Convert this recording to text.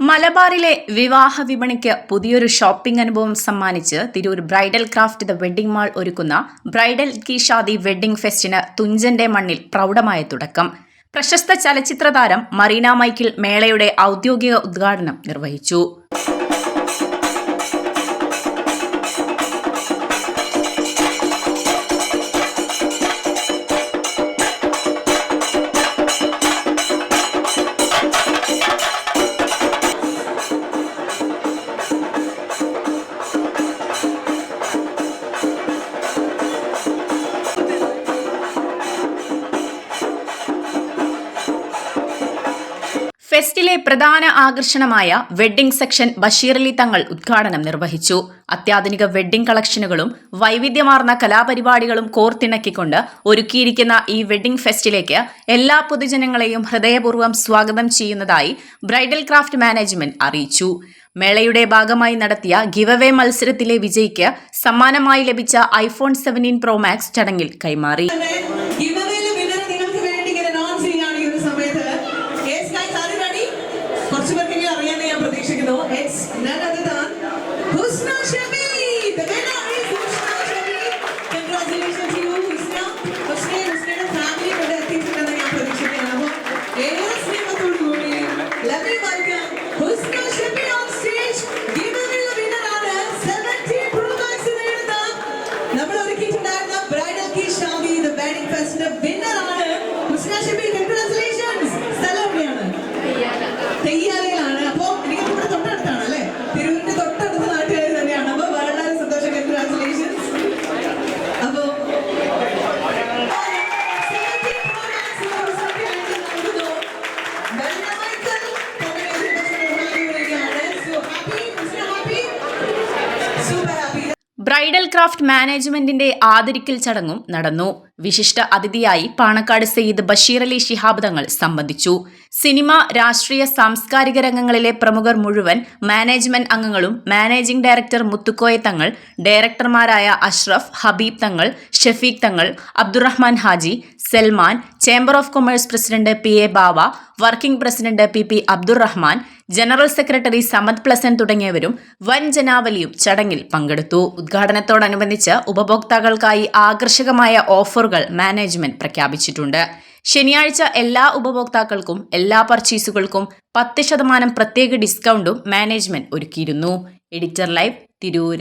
മലബാറിലെ വിവാഹ വിപണിക്ക് പുതിയൊരു ഷോപ്പിംഗ് അനുഭവം സമ്മാനിച്ച് Tirur bridal craft the wedding mall ഒരുക്കുന്ന ബ്രൈഡൽ കി ഷാദി വെഡ്ഡിംഗ് ഫെസ്റ്റിന് തുഞ്ചന്റെ മണ്ണിൽ പ്രൗഢമായ തുടക്കം. പ്രശസ്ത ചലച്ചിത്ര താരം മറീന മൈക്കിൾ മേളയുടെ ഔദ്യോഗിക ഉദ്ഘാടനം നിർവഹിച്ചു. ഫെസ്റ്റിലെ പ്രധാന ആകർഷണമായ വെഡ്ഡിംഗ് സെക്ഷൻ ബഷീറലി തങ്ങൾ ഉദ്ഘാടനം നിർവഹിച്ചു. അത്യാധുനിക വെഡ്ഡിംഗ് കളക്ഷനുകളും വൈവിധ്യമാർന്ന കലാപരിപാടികളും കോർത്തിണക്കിക്കൊണ്ട് ഒരുക്കിയിരിക്കുന്ന ഈ വെഡ്ഡിംഗ് ഫെസ്റ്റിലേക്ക് എല്ലാ പൊതുജനങ്ങളെയും ഹൃദയപൂർവ്വം സ്വാഗതം ചെയ്യുന്നതായി ബ്രൈഡൽ ക്രാഫ്റ്റ് മാനേജ്മെന്റ് അറിയിച്ചു. മേളയുടെ ഭാഗമായി നടത്തിയ ഗിവവേ മത്സരത്തിലെ വിജയിക്ക് സമ്മാനമായി ലഭിച്ച ഐഫോൺ 17 പ്രോ മാക്സ് ചടങ്ങിൽ കൈമാറി. It's none other than Husna Shabi. The winner is Husna Shabi. Congratulations to you, Husna. Husna family കൊണ്ട് എത്തിയിട്ടുണ്ടെന്ന് ഞാൻ പ്രതീക്ഷിക്കുന്നു. ഏറെ സ്നേഹത്തോടുകൂടി let me welcome Husna Shabi on stage. Giveaway winner ആണ് 17 Pro Max നേടുന്ന നമ്മൾ ഒരുക്കിയിട്ടുണ്ടായിരുന്ന ബ്രൈഡൽ കി ഷാദി the wedding fest winner ആണ് Husna Shabi. Congratulations. സ്ഥലം എവിടെയാണ്? തെയ്യാലയിലാണ്. അപ്പോൾ ബ്രൈഡൽ ക്രാഫ്റ്റ് മാനേജ്മെന്റിന്റെ ആദരിക്കൽ ചടങ്ങും നടന്നു. വിശിഷ്ട അതിഥിയായി പാണക്കാട് സയ്യിദ് ബഷീറലി ശിഹാബ് തങ്ങൾ സംബന്ധിച്ചു. സിനിമ, രാഷ്ട്രീയ, സാംസ്കാരിക രംഗങ്ങളിലെ പ്രമുഖർ മുഴുവൻ മാനേജ്മെന്റ് അംഗങ്ങളും managing director Muthukoya Thangal, ഡയറക്ടർമാരായ Ashraf, Habib Thangal, Shafeeq Thangal, Abdurahman Haji, Salman, chamber of commerce president PA Bava, working president PP Abdurahman, general secretary Samad പ്ലസൻ തുടങ്ങിയവരും വൻ ജനാവലിയും ചടങ്ങിൽ പങ്കെടുത്തു. ഉദ്ഘാടനത്തോടനുബന്ധിച്ച് ഉപഭോക്താക്കൾക്കായി ആകർഷകമായ ഓഫറുകൾ മാനേജ്മെന്റ് പ്രഖ്യാപിച്ചിട്ടുണ്ട്. ശനിയാഴ്ച എല്ലാ ഉപഭോക്താക്കൾക്കും എല്ലാ പർച്ചേസുകൾക്കും 10% പ്രത്യേക ഡിസ്കൗണ്ടും മാനേജ്മെന്റ് ഒരുക്കിയിരുന്നു. Editor live, Tirur.